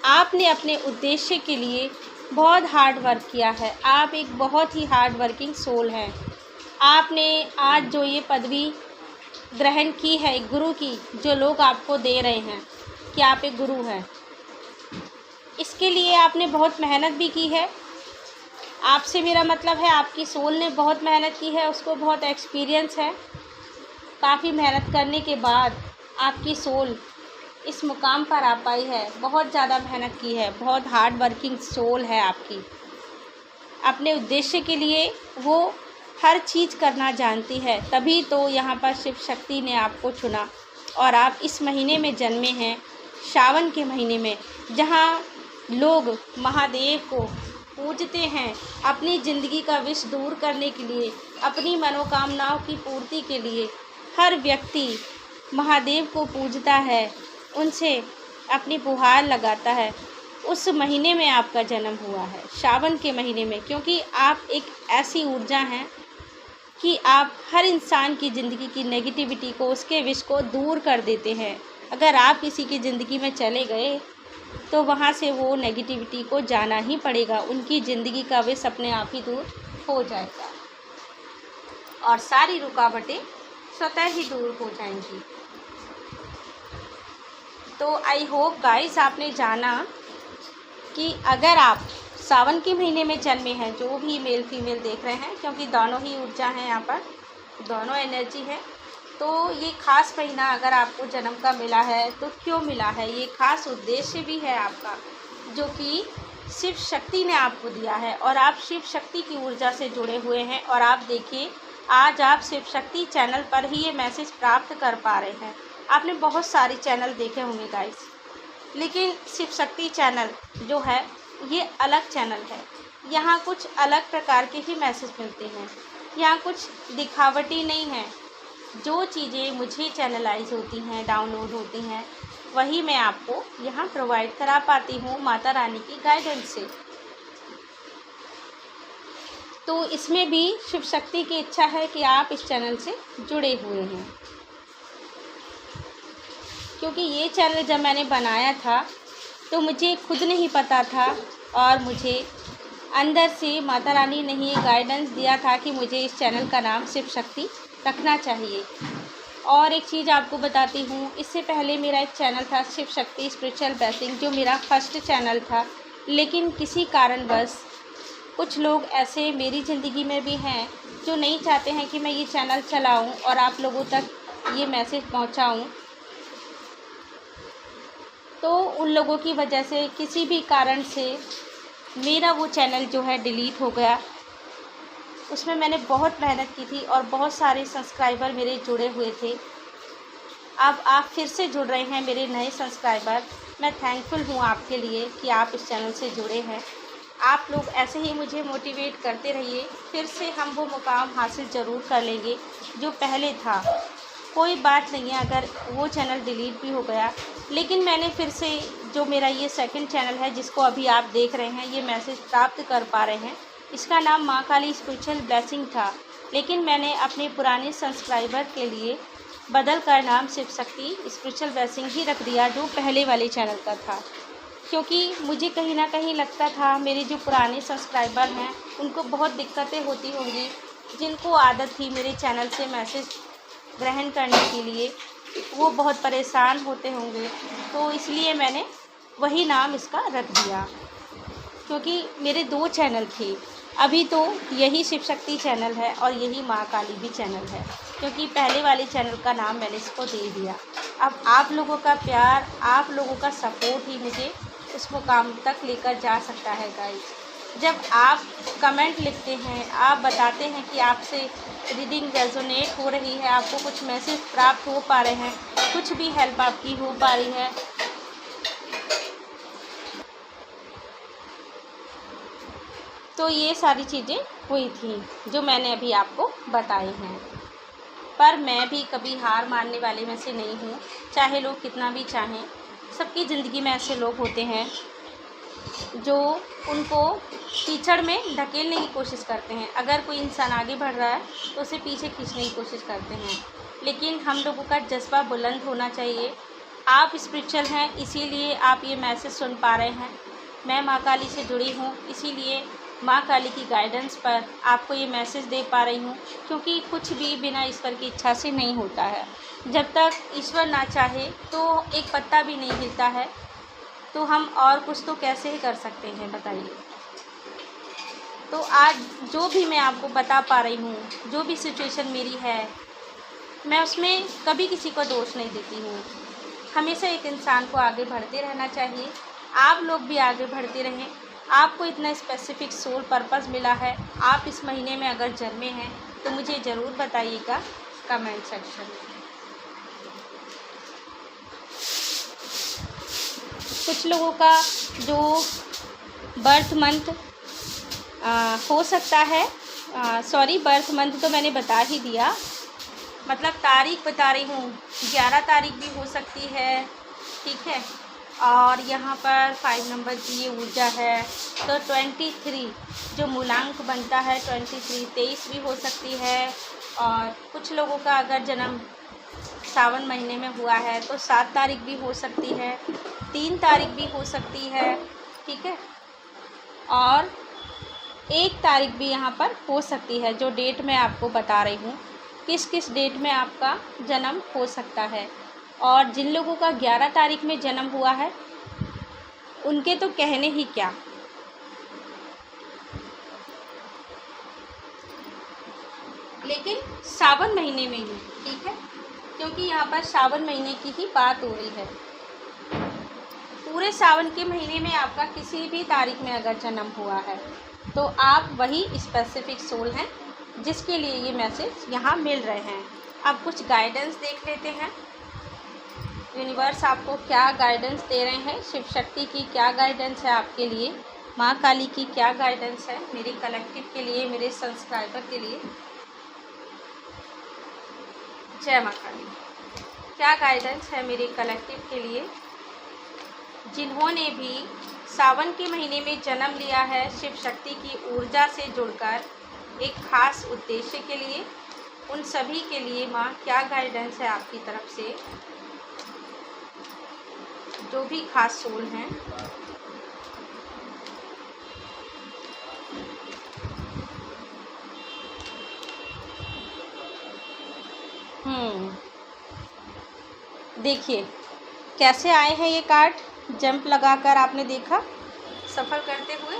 आपने अपने उद्देश्य के लिए बहुत हार्ड वर्क किया है। आप एक बहुत ही हार्ड वर्किंग सोल हैं। आपने आज जो ये पदवी ग्रहण की है एक गुरु की, जो लोग आपको दे रहे हैं कि आप एक गुरु हैं, इसके लिए आपने बहुत मेहनत भी की है। आपसे मेरा मतलब है आपकी सोल ने बहुत मेहनत की है, उसको बहुत एक्सपीरियंस है। काफ़ी मेहनत करने के बाद आपकी सोल इस मुकाम पर आ पाई है। बहुत ज़्यादा मेहनत की है, बहुत हार्ड वर्किंग सोल है आपकी। अपने उद्देश्य के लिए वो हर चीज़ करना जानती है, तभी तो यहाँ पर शिव शक्ति ने आपको चुना और आप इस महीने में जन्मे हैं, सावन के महीने में, जहाँ लोग महादेव को पूजते हैं अपनी ज़िंदगी का विष दूर करने के लिए, अपनी मनोकामनाओं की पूर्ति के लिए। हर व्यक्ति महादेव को पूजता है, उनसे अपनी गुहार लगाता है। उस महीने में आपका जन्म हुआ है, सावन के महीने में, क्योंकि आप एक ऐसी ऊर्जा हैं कि आप हर इंसान की ज़िंदगी की नेगेटिविटी को, उसके विष को दूर कर देते हैं। अगर आप किसी की ज़िंदगी में चले गए तो वहाँ से वो नेगेटिविटी को जाना ही पड़ेगा, उनकी ज़िंदगी का विष अपने आप ही दूर हो जाएगा और सारी रुकावटें स्वतः ही दूर हो जाएंगी। तो आई होप गाइस आपने जाना कि अगर आप सावन के महीने में जन्मे हैं, जो भी मेल फीमेल देख रहे हैं, क्योंकि दोनों ही ऊर्जा हैं यहाँ पर, दोनों एनर्जी है, तो ये खास महीना अगर आपको जन्म का मिला है तो क्यों मिला है, ये खास उद्देश्य भी है आपका, जो कि शिव शक्ति ने आपको दिया है और आप शिव शक्ति की ऊर्जा से जुड़े हुए हैं। और आप देखिए, आज आप शिव शक्ति चैनल पर ही ये मैसेज प्राप्त कर पा रहे हैं। आपने बहुत सारे चैनल देखे होंगे गाइस, लेकिन शिव शक्ति चैनल जो है ये अलग चैनल है। यहाँ कुछ अलग प्रकार के ही मैसेज मिलते हैं, यहाँ कुछ दिखावटी नहीं है। जो चीज़ें मुझे चैनलाइज होती हैं, डाउनलोड होती हैं, वही मैं आपको यहाँ प्रोवाइड करा पाती हूँ माता रानी की गाइडेंस से। तो इसमें भी शिव शक्ति की इच्छा है कि आप इस चैनल से जुड़े हुए हैं, क्योंकि ये चैनल जब मैंने बनाया था तो मुझे खुद नहीं पता था और मुझे अंदर से माता रानी ने ही गाइडेंस दिया था कि मुझे इस चैनल का नाम शिव शक्ति रखना चाहिए। और एक चीज़ आपको बताती हूँ, इससे पहले मेरा एक चैनल था शिव शक्ति स्पिरिचुअल ब्लेसिंग, जो मेरा फर्स्ट चैनल था, लेकिन किसी कारणवश कुछ लोग ऐसे मेरी ज़िंदगी में भी हैं जो नहीं चाहते हैं कि मैं ये चैनल चलाऊँ और आप लोगों तक ये मैसेज पहुँचाऊँ। तो उन लोगों की वजह से किसी भी कारण से मेरा वो चैनल जो है डिलीट हो गया। उसमें मैंने बहुत मेहनत की थी और बहुत सारे सब्सक्राइबर मेरे जुड़े हुए थे। अब आप फिर से जुड़ रहे हैं मेरे नए सब्सक्राइबर, मैं थैंकफुल हूँ आपके लिए कि आप इस चैनल से जुड़े हैं। आप लोग ऐसे ही मुझे मोटिवेट करते रहिए, फिर से हम वो मुकाम हासिल ज़रूर कर लेंगे जो पहले था। कोई बात नहीं है अगर वो चैनल डिलीट भी हो गया, लेकिन मैंने फिर से जो मेरा ये सेकंड चैनल है जिसको अभी आप देख रहे हैं, ये मैसेज प्राप्त कर पा रहे हैं, इसका नाम माँ काली स्पिरिचुअल ब्लेसिंग था, लेकिन मैंने अपने पुराने सब्सक्राइबर के लिए बदल कर नाम शिव शक्ति स्पिरिचुअल ब्लेसिंग ही रख दिया, जो पहले वाले चैनल का था। क्योंकि मुझे कहीं ना कहीं लगता था मेरे जो पुराने सब्सक्राइबर हैं उनको बहुत दिक्कतें होती होंगी, जिनको आदत थी मेरे चैनल से मैसेज ग्रहण करने के लिए, वो बहुत परेशान होते होंगे, तो इसलिए मैंने वही नाम इसका रख दिया। क्योंकि मेरे 2 चैनल थे, अभी तो यही शिव शक्ति चैनल है और यही माँ काली भी चैनल है, क्योंकि पहले वाले चैनल का नाम मैंने इसको दे दिया। अब आप लोगों का प्यार, आप लोगों का सपोर्ट ही मुझे उस मुकाम तक लेकर जा सकता है गाइस। जब आप कमेंट लिखते हैं, आप बताते हैं कि आपसे रीडिंग रेजोनेट हो रही है, आपको कुछ मैसेज प्राप्त हो पा रहे हैं, कुछ भी हेल्प आपकी हो पा रही है, तो ये सारी चीज़ें हुई थी जो मैंने अभी आपको बताई हैं। पर मैं भी कभी हार मानने वाले में से नहीं हूँ, चाहे लोग कितना भी चाहें। सबकी ज़िंदगी में ऐसे लोग होते हैं जो उनको कीचड़ में धकेलने की कोशिश करते हैं। अगर कोई इंसान आगे बढ़ रहा है तो उसे पीछे खींचने की कोशिश करते हैं, लेकिन हम लोगों का जज्बा बुलंद होना चाहिए। आप स्पिरिचुअल हैं, इसीलिए आप ये मैसेज सुन पा रहे हैं। मैं माँ काली से जुड़ी हूँ, इसीलिए माँ काली की गाइडेंस पर आपको ये मैसेज दे पा रही हूँ, क्योंकि कुछ भी बिना ईश्वर की इच्छा से नहीं होता है। जब तक ईश्वर ना चाहे तो एक पत्ता भी नहीं हिलता है। तो हम और कुछ तो कैसे ही कर सकते हैं, बताइए। तो आज जो भी मैं आपको बता पा रही हूँ, जो भी सिचुएशन मेरी है, मैं उसमें कभी किसी को दोष नहीं देती हूँ। हमेशा एक इंसान को आगे बढ़ते रहना चाहिए। आप लोग भी आगे बढ़ते रहें। आपको इतना स्पेसिफिक सोल पर्पस मिला है, आप इस महीने में अगर जन्मे हैं तो मुझे ज़रूर बताइएगा कमेंट सेक्शन में। कुछ लोगों का जो बर्थ मंथ हो सकता है, सॉरी बर्थ मंथ तो मैंने बता ही दिया, मतलब तारीख बता रही हूँ, 11 तारीख भी हो सकती है, ठीक है। और यहाँ पर 5 नंबर की ये ऊर्जा है, तो 23 जो मूलांक बनता है 23 भी हो सकती है। और कुछ लोगों का अगर जन्म सावन महीने में हुआ है तो 7 तारीख भी हो सकती है, 3 तारीख भी हो सकती है, ठीक है। और 1 तारीख भी यहाँ पर हो सकती है। जो डेट मैं आपको बता रही हूँ, किस किस डेट में आपका जन्म हो सकता है। और जिन लोगों का 11 तारीख में जन्म हुआ है उनके तो कहने ही क्या। लेकिन सावन महीने में ही, ठीक है, क्योंकि यहाँ पर सावन महीने की ही बात हो रही है। पूरे सावन के महीने में आपका किसी भी तारीख में अगर जन्म हुआ है तो आप वही स्पेसिफिक सोल हैं जिसके लिए ये मैसेज यहाँ मिल रहे हैं। अब कुछ गाइडेंस देख लेते हैं, यूनिवर्स आपको क्या गाइडेंस दे रहे हैं, शिव शक्ति की क्या गाइडेंस है आपके लिए, माँ काली की क्या गाइडेंस है मेरे कलेक्टिव के लिए, मेरे सब्सक्राइबर के लिए। जय माँ काली। क्या गाइडेंस है मेरे कलेक्टिव के लिए जिन्होंने भी सावन के महीने में जन्म लिया है, शिव शक्ति की ऊर्जा से जुड़कर एक खास उद्देश्य के लिए। उन सभी के लिए माँ क्या गाइडेंस है आपकी तरफ से, जो भी खास सोल हैं। देखिए कैसे आए हैं ये कार्ड, जंप लगाकर आपने देखा सफ़र करते हुए।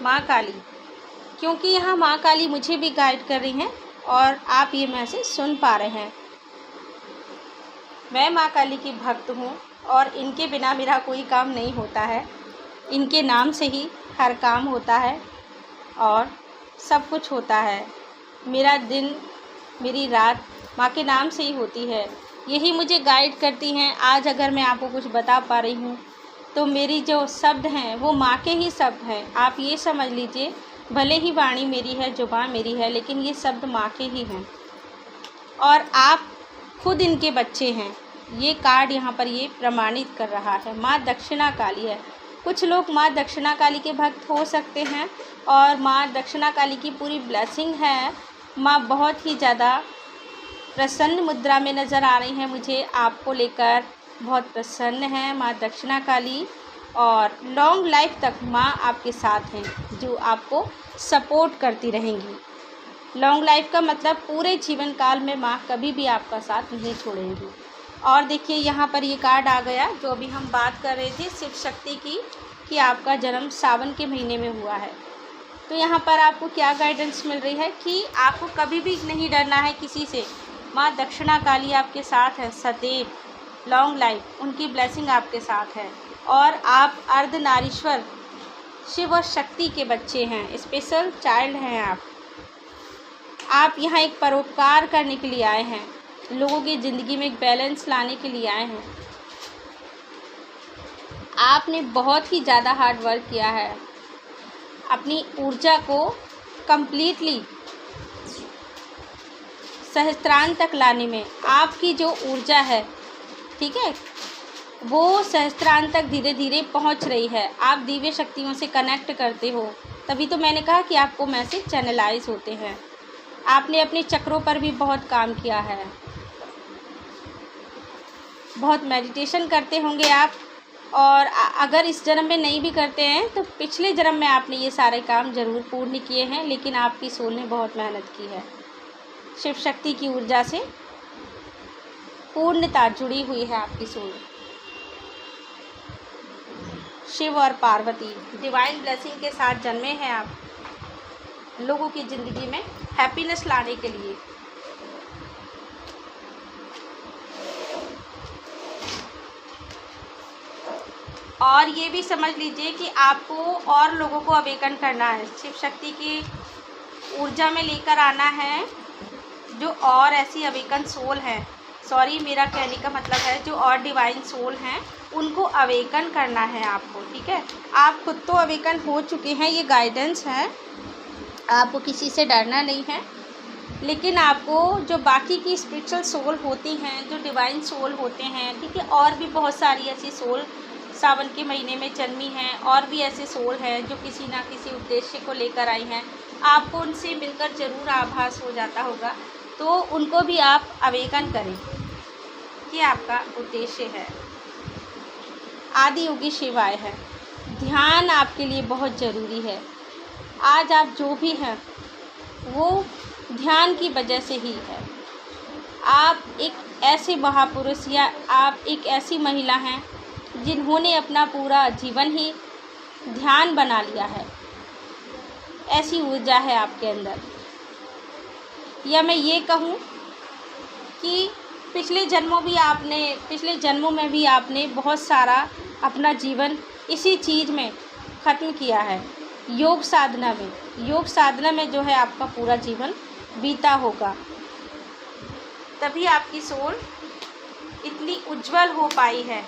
माँ काली, क्योंकि यहाँ माँ काली मुझे भी गाइड कर रही हैं और आप ये मैसेज सुन पा रहे हैं। मैं माँ काली की भक्त हूँ और इनके बिना मेरा कोई काम नहीं होता है। इनके नाम से ही हर काम होता है और सब कुछ होता है। मेरा दिन मेरी रात माँ के नाम से ही होती है, यही मुझे गाइड करती हैं। आज अगर मैं आपको कुछ बता पा रही हूँ तो मेरी जो शब्द हैं वो माँ के ही शब्द हैं। आप ये समझ लीजिए, भले ही वाणी मेरी है, जुबान मेरी है, लेकिन ये शब्द माँ के ही हैं और आप खुद इनके बच्चे हैं। ये कार्ड यहाँ पर ये प्रमाणित कर रहा है। माँ दक्षिणा काली है। कुछ लोग माँ दक्षिणा काली के भक्त हो सकते हैं और माँ दक्षिणा काली की पूरी ब्लेसिंग है। माँ बहुत ही ज़्यादा प्रसन्न मुद्रा में नज़र आ रही हैं मुझे, आपको लेकर बहुत प्रसन्न है माँ दक्षिणा काली। और लॉन्ग लाइफ तक माँ आपके साथ हैं, जो आपको सपोर्ट करती रहेंगी। लॉन्ग लाइफ का मतलब पूरे जीवन काल में माँ कभी भी आपका साथ नहीं छोड़ेंगी। और देखिए यहाँ पर ये कार्ड आ गया जो अभी हम बात कर रहे थे शिव शक्ति की, कि आपका जन्म सावन के महीने में हुआ है। तो यहाँ पर आपको क्या गाइडेंस मिल रही है कि आपको कभी भी नहीं डरना है किसी से। माँ दक्षिणा काली आपके साथ है सदैव, लॉन्ग लाइफ, उनकी ब्लेसिंग आपके साथ है। और आप अर्धनारीश्वर शिव और शक्ति के बच्चे हैं, स्पेशल चाइल्ड हैं आप यहाँ एक परोपकार करने के लिए आए हैं, लोगों की ज़िंदगी में एक बैलेंस लाने के लिए आए हैं। आपने बहुत ही ज़्यादा हार्ड वर्क किया है अपनी ऊर्जा को कंप्लीटली सहस्त्रांत तक लाने में। आपकी जो ऊर्जा है, ठीक है, वो सहस्त्रांत तक धीरे धीरे पहुंच रही है। आप दिव्य शक्तियों से कनेक्ट करते हो, तभी तो मैंने कहा कि आपको मैसेज चैनलाइज होते हैं। आपने अपने चक्रों पर भी बहुत काम किया है, बहुत मेडिटेशन करते होंगे आप। और अगर इस जन्म में नहीं भी करते हैं तो पिछले जन्म में आपने ये सारे काम ज़रूर पूर्ण किए हैं। लेकिन आपकी सोल ने बहुत मेहनत की है, शिव शक्ति की ऊर्जा से पूर्णता जुड़ी हुई है आपकी सोल। शिव और पार्वती डिवाइन ब्लेसिंग के साथ जन्मे हैं आप, लोगों की ज़िंदगी में हैप्पीनेस लाने के लिए। और ये भी समझ लीजिए कि आपको और लोगों को अवेकन करना है, शिव शक्ति की ऊर्जा में लेकर आना है। जो और ऐसी अवेकन सोल हैं, सॉरी मेरा कहने का मतलब है जो और डिवाइन सोल हैं, उनको अवेकन करना है आपको, ठीक है। आप खुद तो अवेकन हो चुके हैं, ये गाइडेंस है, आपको किसी से डरना नहीं है। लेकिन आपको जो बाकी की स्पिरिचुअल सोल होती हैं, जो डिवाइन सोल होते हैं, ठीक है, और भी बहुत सारी ऐसी सोल सावन के महीने में जन्मी हैं, और भी ऐसे सोल हैं जो किसी ना किसी उद्देश्य को लेकर आई हैं। आपको उनसे मिलकर ज़रूर आभास हो जाता होगा, तो उनको भी आप अवेकन करें कि आपका उद्देश्य है। आदि योगी शिवाय है। ध्यान आपके लिए बहुत ज़रूरी है। आज आप जो भी हैं वो ध्यान की वजह से ही है। आप एक ऐसे महापुरुष या आप एक ऐसी महिला हैं जिन्होंने अपना पूरा जीवन ही ध्यान बना लिया है। ऐसी ऊर्जा है आपके अंदर। या मैं ये कहूँ कि पिछले जन्मों में भी आपने बहुत सारा अपना जीवन इसी चीज़ में ख़त्म किया है। योग साधना में जो है आपका पूरा जीवन बीता होगा, तभी आपकी सोल इतनी उज्जवल हो पाई है।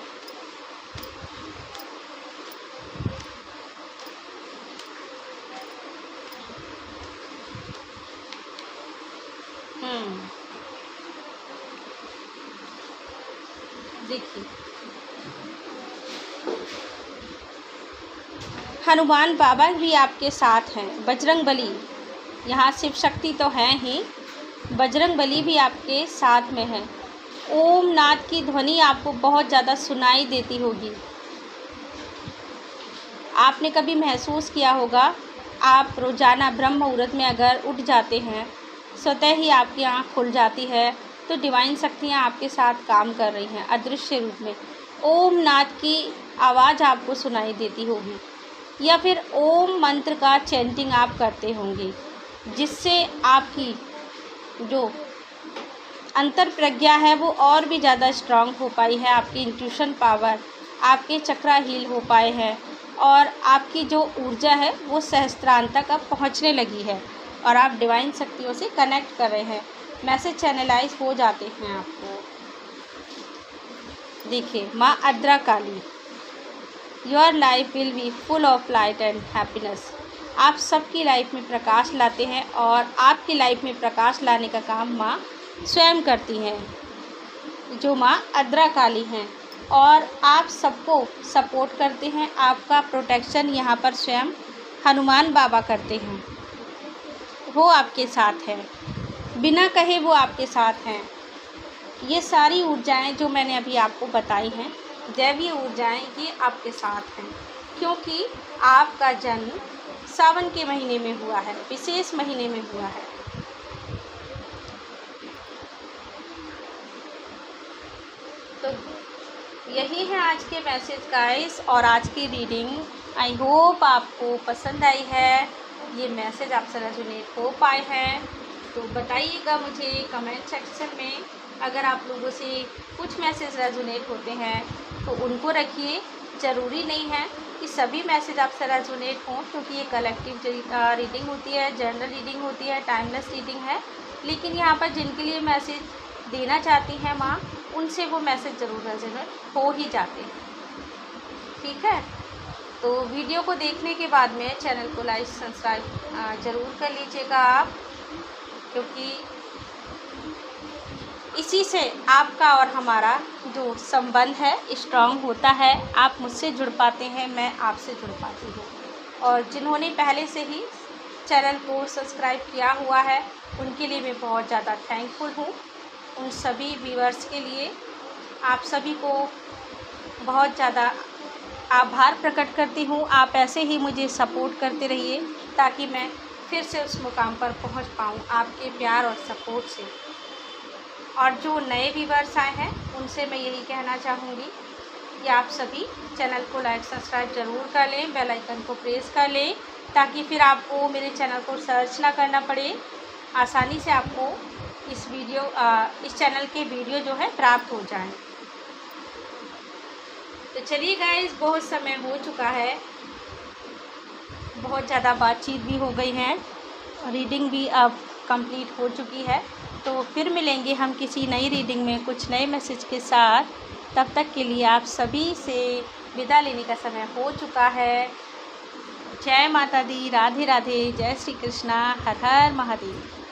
देखिए, हनुमान बाबा भी आपके साथ हैं, बजरंगबली, यहाँ शिव शक्ति तो हैं ही, बजरंगबली भी आपके साथ में है। ओम नाद की ध्वनि आपको बहुत ज़्यादा सुनाई देती होगी। आपने कभी महसूस किया होगा, आप रोज़ाना ब्रह्म मुहूर्त में अगर उठ जाते हैं, स्वतः ही आपकी आँख खुल जाती है, तो डिवाइन शक्तियाँ आपके साथ काम कर रही हैं अदृश्य रूप में। ओम नाद की आवाज़ आपको सुनाई देती होगी, या फिर ओम मंत्र का चैंटिंग आप करते होंगे, जिससे आपकी जो अंतर प्रज्ञा है वो और भी ज़्यादा स्ट्रांग हो पाई है। आपकी इंट्यूशन पावर, आपके चक्रा हील हो पाए हैं, और आपकी जो ऊर्जा है वो सहस्त्रांत तक अब पहुँचने लगी है, और आप डिवाइन शक्तियों से कनेक्ट कर रहे हैं। मैसेज चैनलाइज हो जाते हैं आपको। देखिए, माँ अद्रा Kali, your life will be full of light and happiness. आप सबकी लाइफ में प्रकाश लाते हैं, और आपकी लाइफ में प्रकाश लाने का काम माँ स्वयं करती हैं, जो माँ अद्रा काली हैं, और आप सबको सपोर्ट करते हैं। आपका प्रोटेक्शन यहाँ पर स्वयं हनुमान बाबा करते हैं, वो आपके साथ हैं, बिना कहे वो आपके साथ हैं। ये सारी ऊर्जाएं जो मैंने अभी आपको बताई हैं, दैवीय ऊर्जाएं, ये आपके साथ हैं, क्योंकि आपका जन्म सावन के महीने में हुआ है, विशेष महीने में हुआ है। तो यही है आज के मैसेज गाइस, और आज की रीडिंग। आई होप आपको पसंद आई है, ये मैसेज आपसे रेजोनेट हो पाए हैं। तो बताइएगा मुझे कमेंट सेक्शन में, अगर आप लोगों से कुछ मैसेज रेजोनेट होते हैं तो उनको रखिए। ज़रूरी नहीं है कि सभी मैसेज आपसे रेजोनेट हों, क्योंकि ये कलेक्टिव रीडिंग होती है, जनरल रीडिंग होती है, टाइमलेस रीडिंग है। लेकिन यहाँ पर जिनके लिए मैसेज देना चाहती हैं माँ, उनसे वो मैसेज ज़रूर रेजोनेट हो ही जाते हैं, ठीक है। तो वीडियो को देखने के बाद में चैनल को लाइक सब्सक्राइब ज़रूर कर लीजिएगा आप, क्योंकि इसी से आपका और हमारा जो संबंध है स्ट्रांग होता है। आप मुझसे जुड़ पाते हैं, मैं आपसे जुड़ पाती हूँ। और जिन्होंने पहले से ही चैनल को सब्सक्राइब किया हुआ है, उनके लिए मैं बहुत ज़्यादा थैंकफुल हूँ। उन सभी व्यूअर्स के लिए आप सभी को बहुत ज़्यादा आभार प्रकट करती हूँ। आप ऐसे ही मुझे सपोर्ट करते रहिए, ताकि मैं फिर से उस मुकाम पर पहुँच पाऊँ आपके प्यार और सपोर्ट से। और जो नए व्यूअर्स आए हैं, उनसे मैं यही कहना चाहूँगी कि आप सभी चैनल को लाइक सब्सक्राइब ज़रूर कर लें, बेल आइकन को प्रेस कर लें, ताकि फिर आपको मेरे चैनल को सर्च ना करना पड़े। आसानी से आपको इस चैनल के वीडियो जो है प्राप्त हो जाए। तो चलिए गाइस, बहुत समय हो चुका है, बहुत ज़्यादा बातचीत भी हो गई है, रीडिंग भी अब कंप्लीट हो चुकी है। तो फिर मिलेंगे हम किसी नई रीडिंग में कुछ नए मैसेज के साथ। तब तक के लिए आप सभी से विदा लेने का समय हो चुका है। जय माता दी, राधे राधे, जय श्री कृष्णा, हर हर महादेव।